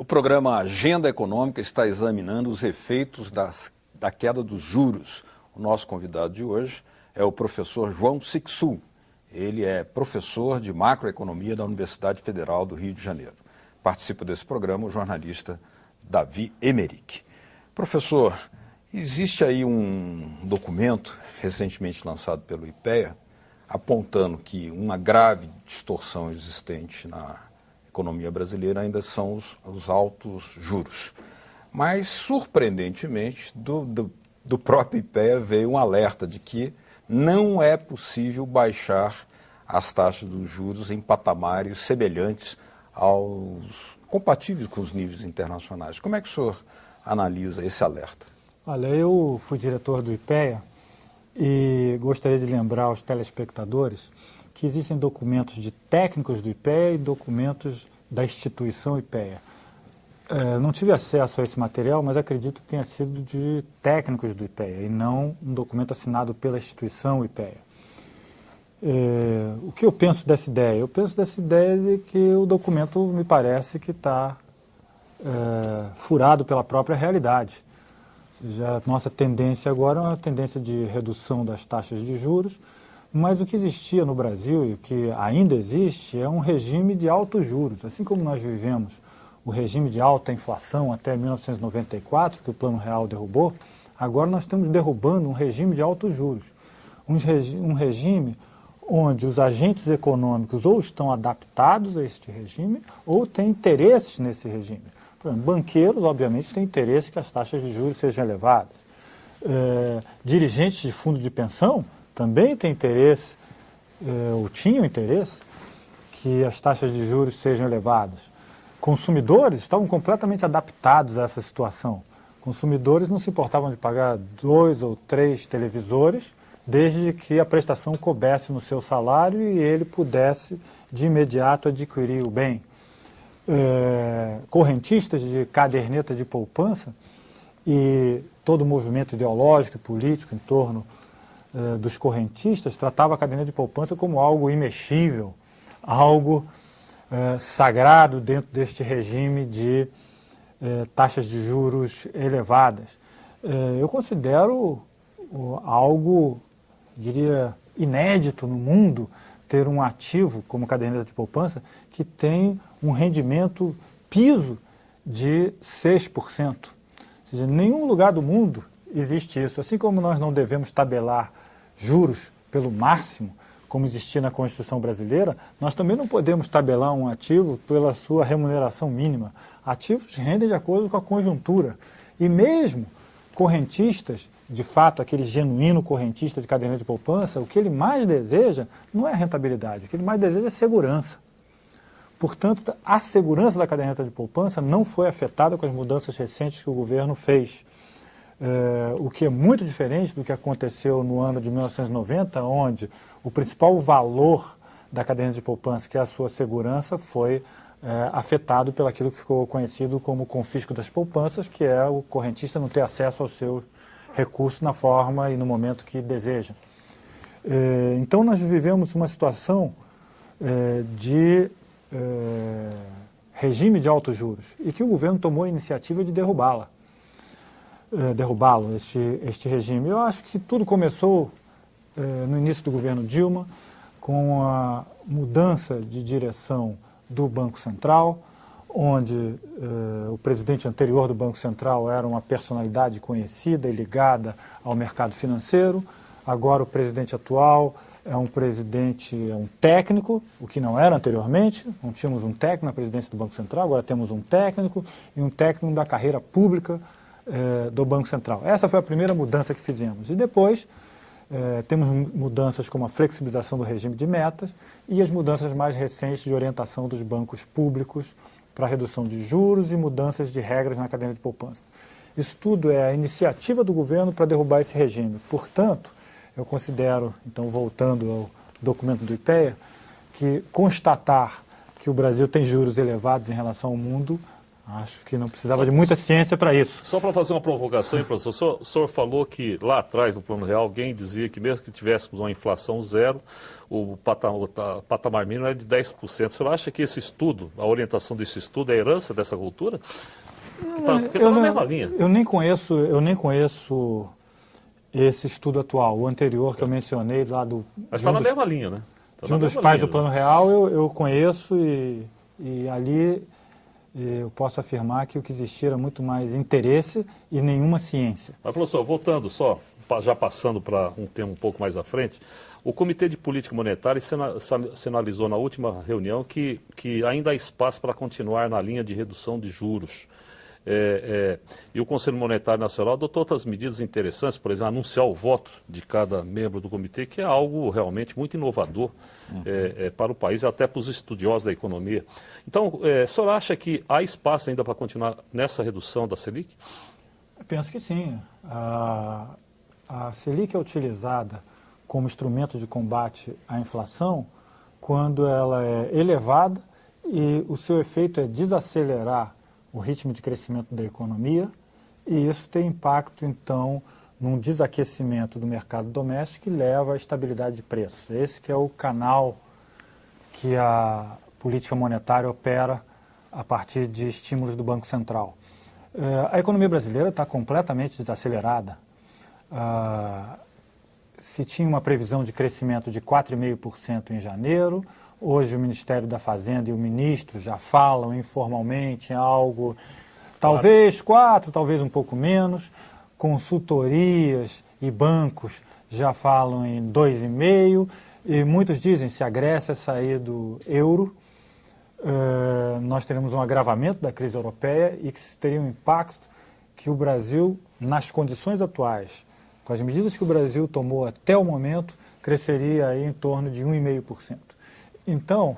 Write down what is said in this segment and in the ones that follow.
programa Agenda Econômica está examinando os efeitos da queda dos juros. O nosso convidado de hoje é o professor João Sixu. Ele é professor de macroeconomia da Universidade Federal do Rio de Janeiro. Participa desse programa o jornalista Davi Emerick. Professor, existe aí um documento recentemente lançado pelo IPEA apontando que uma grave distorção existente na economia brasileira ainda são os altos juros. Mas, surpreendentemente, do próprio IPEA veio um alerta de que não é possível baixar as taxas dos juros em patamares semelhantes compatíveis com os níveis internacionais. Como é que o senhor analisa esse alerta? Olha, eu fui diretor do IPEA e gostaria de lembrar aos telespectadores que existem documentos de técnicos do IPEA e documentos da instituição IPEA. Não tive acesso a esse material, mas acredito que tenha sido de técnicos do IPEA e não um documento assinado pela instituição IPEA. O que eu penso dessa ideia? Eu penso dessa ideia de que o documento me parece que está furado pela própria realidade. Ou seja, a nossa tendência agora é uma tendência de redução das taxas de juros, mas o que existia no Brasil e o que ainda existe é um regime de altos juros. Assim como nós vivemos o regime de alta inflação até 1994, que o Plano Real derrubou, agora nós estamos derrubando um regime de altos juros. Um regime onde os agentes econômicos ou estão adaptados a este regime ou têm interesses nesse regime. Por exemplo, banqueiros, obviamente, têm interesse que as taxas de juros sejam elevadas. Dirigentes de fundos de pensão também têm interesse, ou tinham interesse, que as taxas de juros sejam elevadas. Consumidores estavam completamente adaptados a essa situação. Consumidores não se importavam de pagar 2 ou 3 televisores, desde que a prestação coubesse no seu salário e ele pudesse, de imediato, adquirir o bem. Correntistas de caderneta de poupança e todo o movimento ideológico e político em torno dos correntistas tratava a caderneta de poupança como algo imexível, algo sagrado dentro deste regime de taxas de juros elevadas. Eu considero algo, diria, inédito no mundo ter um ativo como caderneta de poupança que tem um rendimento piso de 6%. Ou seja, em nenhum lugar do mundo existe isso. Assim como nós não devemos tabelar juros pelo máximo, como existia na Constituição brasileira, nós também não podemos tabelar um ativo pela sua remuneração mínima. Ativos rendem de acordo com a conjuntura. E mesmo correntistas, de fato, aquele genuíno correntista de caderneta de poupança, o que ele mais deseja não é rentabilidade, o que ele mais deseja é segurança. Portanto, a segurança da caderneta de poupança não foi afetada com as mudanças recentes que o governo fez. O que é muito diferente do que aconteceu no ano de 1990, onde o principal valor da caderneta de poupança, que é a sua segurança, foi afetado pelo aquilo que ficou conhecido como confisco das poupanças, que é o correntista não ter acesso aos seus recursos na forma e no momento que deseja. Então, nós vivemos uma situação de regime de altos juros e que o governo tomou a iniciativa de derrubá-lo, este regime. Eu acho que tudo começou no início do governo Dilma, com a mudança de direção do Banco Central, onde o presidente anterior do Banco Central era uma personalidade conhecida e ligada ao mercado financeiro. Agora o presidente atual é um técnico, o que não era anteriormente. Não tínhamos um técnico na presidência do Banco Central, agora temos um técnico e um técnico da carreira pública do Banco Central. Essa foi a primeira mudança que fizemos. E depois temos mudanças como a flexibilização do regime de metas e as mudanças mais recentes de orientação dos bancos públicos para a redução de juros e mudanças de regras na caderneta de poupança. Isso tudo é a iniciativa do governo para derrubar esse regime. Portanto, eu considero, então voltando ao documento do IPEA, que constatar que o Brasil tem juros elevados em relação ao mundo Acho que não precisava de muita ciência para isso. Só para fazer uma provocação, hein, professor, o senhor falou que lá atrás, no Plano Real, alguém dizia que mesmo que tivéssemos uma inflação zero, o patamar mínimo é de 10%. O senhor acha que esse estudo, a orientação desse estudo, é herança dessa cultura? Porque está na mesma linha. Eu nem conheço esse estudo atual, o anterior que eu mencionei lá do... Mas está na mesma linha, né? De um dos pais do Plano Real eu conheço e ali eu posso afirmar que o que existia era muito mais interesse e nenhuma ciência. Mas, professor, voltando só, já passando para um tema um pouco mais à frente, o Comitê de Política Monetária sinalizou na última reunião que ainda há espaço para continuar na linha de redução de juros. E o Conselho Monetário Nacional adotou outras medidas interessantes, por exemplo, anunciar o voto de cada membro do comitê, que é algo realmente muito inovador para o país e até para os estudiosos da economia. Então, o senhor acha que há espaço ainda para continuar nessa redução da Selic? Eu penso que sim. A Selic é utilizada como instrumento de combate à inflação quando ela é elevada e o seu efeito é desacelerar o ritmo de crescimento da economia, e isso tem impacto, então, num desaquecimento do mercado doméstico que leva à estabilidade de preços. Esse que é o canal que a política monetária opera a partir de estímulos do Banco Central. A economia brasileira está completamente desacelerada. Se tinha uma previsão de crescimento de 4,5% em janeiro, hoje o Ministério da Fazenda e o ministro já falam informalmente em algo, talvez 4, talvez um pouco menos. Consultorias e bancos já falam em 2,5%. E muitos dizem, se a Grécia sair do euro, nós teremos um agravamento da crise europeia e que teria um impacto que o Brasil, nas condições atuais, com as medidas que o Brasil tomou até o momento, cresceria aí em torno de 1,5%. Então,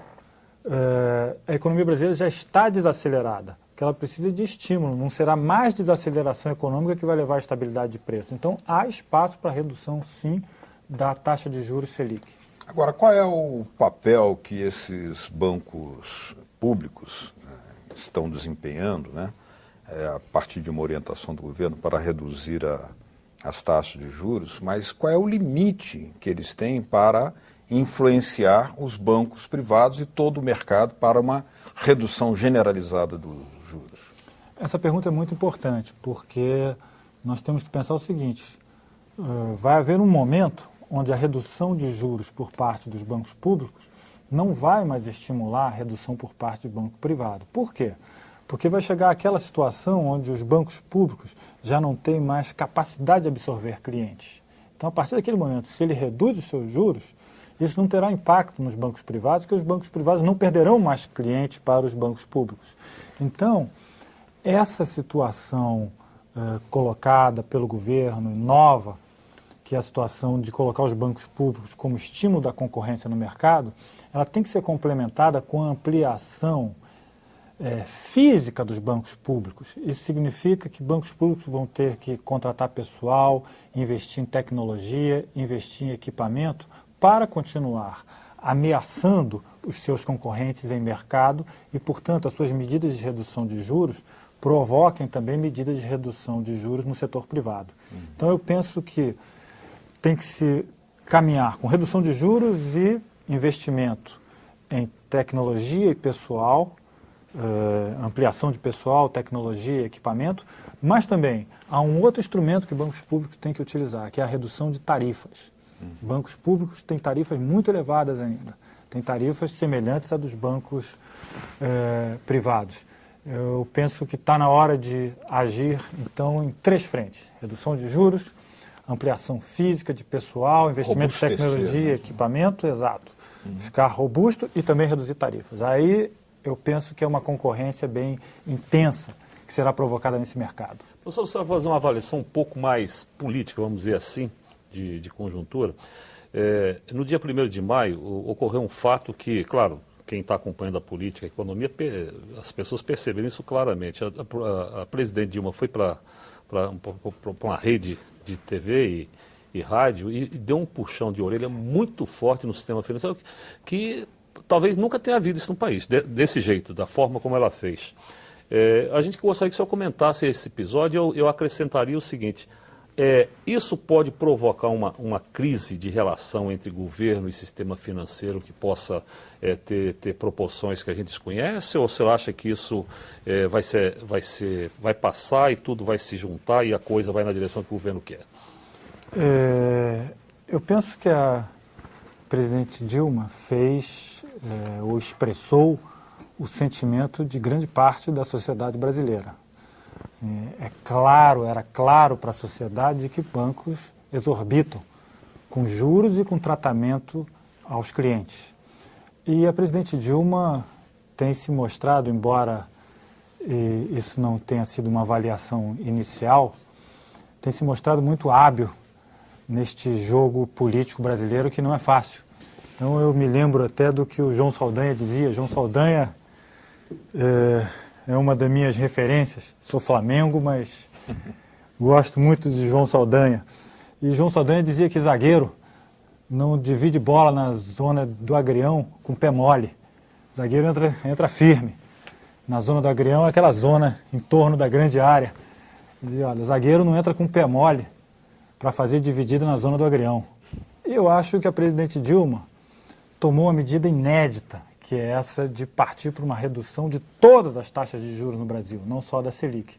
a economia brasileira já está desacelerada, porque ela precisa de estímulo, não será mais desaceleração econômica que vai levar à estabilidade de preço. Então, há espaço para redução, sim, da taxa de juros Selic. Agora, qual é o papel que esses bancos públicos estão desempenhando, né, a partir de uma orientação do governo para reduzir as taxas de juros, mas qual é o limite que eles têm para influenciar os bancos privados e todo o mercado para uma redução generalizada dos juros? Essa pergunta é muito importante, porque nós temos que pensar o seguinte, vai haver um momento onde a redução de juros por parte dos bancos públicos não vai mais estimular a redução por parte do banco privado. Por quê? Porque vai chegar aquela situação onde os bancos públicos já não têm mais capacidade de absorver clientes. Então, a partir daquele momento, se ele reduz os seus juros, isso não terá impacto nos bancos privados, porque os bancos privados não perderão mais clientes para os bancos públicos. Então, essa situação colocada pelo governo, nova, que é a situação de colocar os bancos públicos como estímulo da concorrência no mercado, ela tem que ser complementada com a ampliação física dos bancos públicos. Isso significa que bancos públicos vão ter que contratar pessoal, investir em tecnologia, investir em equipamento, para continuar ameaçando os seus concorrentes em mercado e, portanto, as suas medidas de redução de juros provoquem também medidas de redução de juros no setor privado. Então, eu penso que tem que se caminhar com redução de juros e investimento em tecnologia e pessoal, ampliação de pessoal, tecnologia e equipamento, mas também há um outro instrumento que bancos públicos têm que utilizar, que é a redução de tarifas. Bancos públicos têm tarifas muito elevadas ainda, têm tarifas semelhantes à dos bancos privados. Eu penso que está na hora de agir, então, em 3 frentes. Redução de juros, ampliação física de pessoal, investimento em tecnologia, equipamento, exato. Ficar robusto e também reduzir tarifas. Aí eu penso que é uma concorrência bem intensa que será provocada nesse mercado. Professor, você vai fazer uma avaliação um pouco mais política, vamos dizer assim, de conjuntura. No dia 1º de maio, ocorreu um fato que, claro, quem está acompanhando a política, a economia, as pessoas perceberam isso claramente. A presidente Dilma foi para uma rede de TV e rádio e deu um puxão de orelha muito forte no sistema financeiro que talvez nunca tenha havido isso no país, desse jeito, da forma como ela fez. A gente gostaria que o senhor comentasse esse episódio. Eu acrescentaria o seguinte: isso pode provocar uma crise de relação entre governo e sistema financeiro que possa ter proporções que a gente desconhece, ou você acha que isso vai passar e tudo vai se juntar e a coisa vai na direção que o governo quer? Eu penso que a presidente Dilma fez ou expressou o sentimento de grande parte da sociedade brasileira. Assim, era claro para a sociedade que bancos exorbitam com juros e com tratamento aos clientes. E a presidente Dilma tem se mostrado, embora isso não tenha sido uma avaliação inicial, tem se mostrado muito hábil neste jogo político brasileiro que não é fácil. Então eu me lembro até do que o João Saldanha dizia. João Saldanha é uma das minhas referências. Sou Flamengo, mas gosto muito de João Saldanha. E João Saldanha dizia que zagueiro não divide bola na zona do agrião com pé mole. Zagueiro entra firme. Na zona do agrião é aquela zona em torno da grande área. Dizia, olha, zagueiro não entra com pé mole para fazer dividida na zona do agrião. E eu acho que a presidente Dilma tomou uma medida inédita, que é essa de partir para uma redução de todas as taxas de juros no Brasil, não só da Selic.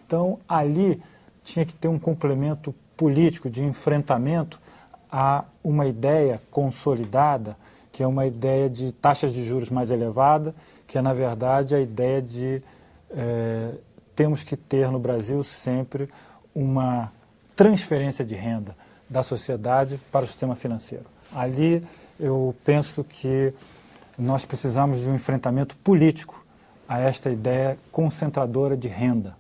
Então, ali tinha que ter um complemento político de enfrentamento a uma ideia consolidada, que é uma ideia de taxas de juros mais elevada, que é, na verdade, a ideia de temos que ter no Brasil sempre uma transferência de renda da sociedade para o sistema financeiro. Ali eu penso que nós precisamos de um enfrentamento político a esta ideia concentradora de renda.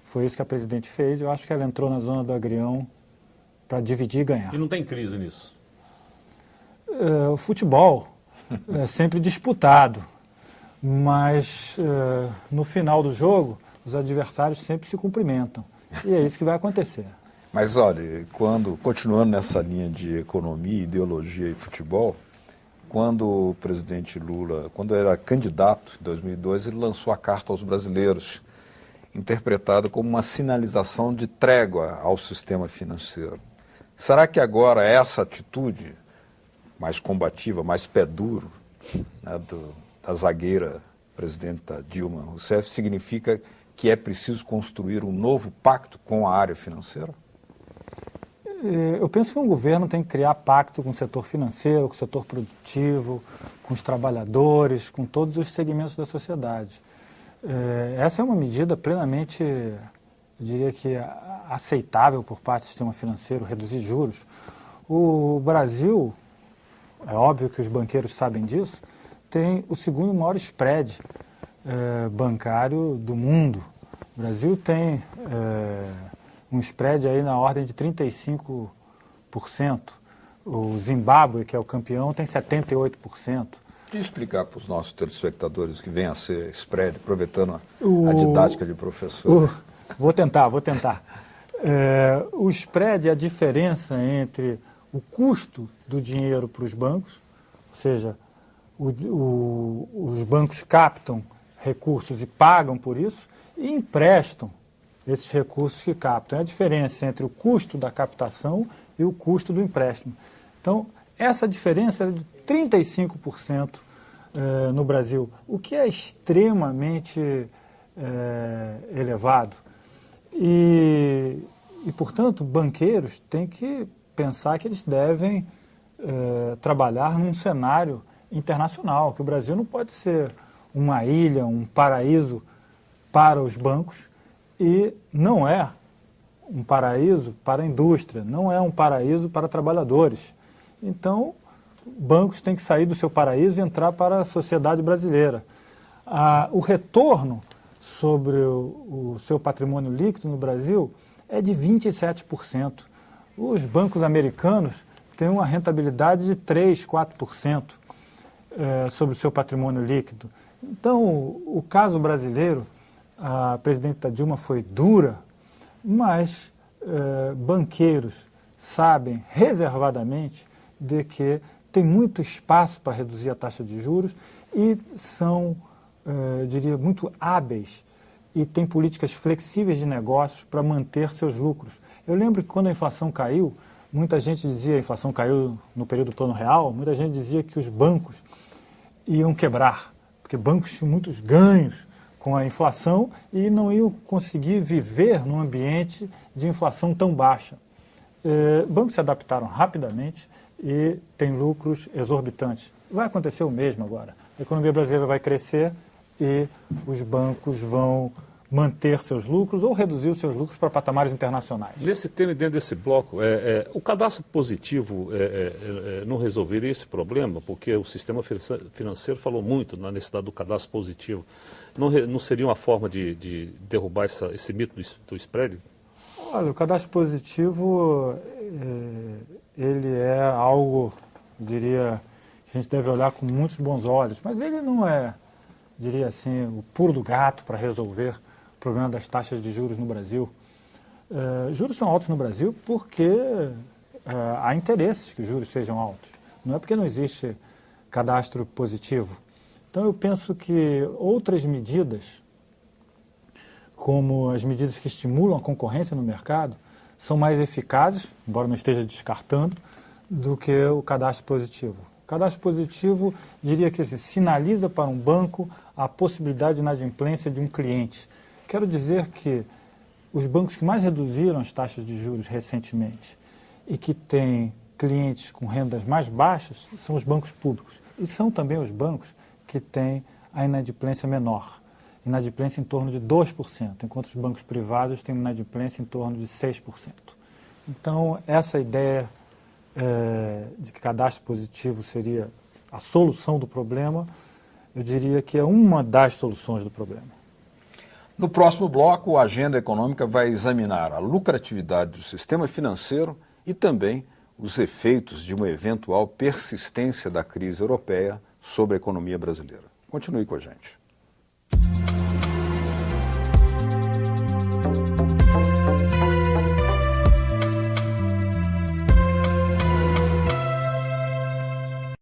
Foi isso que a presidente fez. Eu acho que ela entrou na zona do agrião para dividir e ganhar. E não tem crise nisso? O futebol é sempre disputado, mas no final do jogo os adversários sempre se cumprimentam. E é isso que vai acontecer. Mas olha, continuando nessa linha de economia, ideologia e futebol, quando o presidente Lula, quando era candidato em 2002, ele lançou a Carta aos Brasileiros, interpretada como uma sinalização de trégua ao sistema financeiro. Será que agora essa atitude mais combativa, mais pé duro, né, da zagueira presidenta Dilma Rousseff, significa que é preciso construir um novo pacto com a área financeira? Eu penso que um governo tem que criar pacto com o setor financeiro, com o setor produtivo, com os trabalhadores, com todos os segmentos da sociedade. Essa é uma medida plenamente, eu diria que aceitável por parte do sistema financeiro, reduzir juros. O Brasil, é óbvio que os banqueiros sabem disso, tem o segundo maior spread bancário do mundo. O Brasil tem um spread aí na ordem de 35%. O Zimbábue, que é o campeão, tem 78%. De explicar para os nossos telespectadores que vem a ser spread, aproveitando a didática de professor. Vou tentar. O spread é a diferença entre o custo do dinheiro para os bancos, ou seja, os bancos captam recursos e pagam por isso, e emprestam esses recursos que captam. É a diferença entre o custo da captação e o custo do empréstimo. Então, essa diferença é de 35% no Brasil, o que é extremamente elevado. E, portanto, banqueiros têm que pensar que eles devem trabalhar num cenário internacional, que o Brasil não pode ser uma ilha, um paraíso para os bancos, e não é um paraíso para a indústria, não é um paraíso para trabalhadores. Então, bancos têm que sair do seu paraíso e entrar para a sociedade brasileira. O retorno sobre o seu patrimônio líquido no Brasil é de 27%. Os bancos americanos têm uma rentabilidade de 3%, 4% sobre o seu patrimônio líquido. Então, o caso brasileiro, a presidenta Dilma foi dura, mas banqueiros sabem reservadamente de que tem muito espaço para reduzir a taxa de juros e são, eu diria, muito hábeis e tem políticas flexíveis de negócios para manter seus lucros. Eu lembro que quando a inflação caiu, muita gente dizia, a inflação caiu no período do Plano Real, muita gente dizia que os bancos iam quebrar, porque bancos tinham muitos ganhos com a inflação e não iam conseguir viver num ambiente de inflação tão baixa. Bancos se adaptaram rapidamente e têm lucros exorbitantes. Vai acontecer o mesmo agora. A economia brasileira vai crescer e os bancos vão manter seus lucros ou reduzir os seus lucros para patamares internacionais. Nesse tema e dentro desse bloco, o cadastro positivo não resolveria esse problema? Porque o sistema financeiro falou muito na necessidade do cadastro positivo. Não seria uma forma de derrubar esse mito do spread? Olha, o cadastro positivo, ele é algo, eu diria, que a gente deve olhar com muitos bons olhos, mas ele não é, diria assim, o pulo do gato para resolver o problema das taxas de juros no Brasil. Juros são altos no Brasil porque há interesses que os juros sejam altos. Não é porque não existe cadastro positivo. Então eu penso que outras medidas, como as medidas que estimulam a concorrência no mercado, são mais eficazes, embora não esteja descartando, do que o cadastro positivo. O cadastro positivo, diria que sinaliza para um banco a possibilidade de inadimplência de um cliente. Quero dizer que os bancos que mais reduziram as taxas de juros recentemente e que têm clientes com rendas mais baixas são os bancos públicos. E são também os bancos que têm a inadimplência menor. Inadimplência em torno de 2%, enquanto os bancos privados têm uma inadimplência em torno de 6%. Então, essa ideia de que cadastro positivo seria a solução do problema, eu diria que é uma das soluções do problema. No próximo bloco, a Agenda Econômica vai examinar a lucratividade do sistema financeiro e também os efeitos de uma eventual persistência da crise europeia sobre a economia brasileira. Continue com a gente.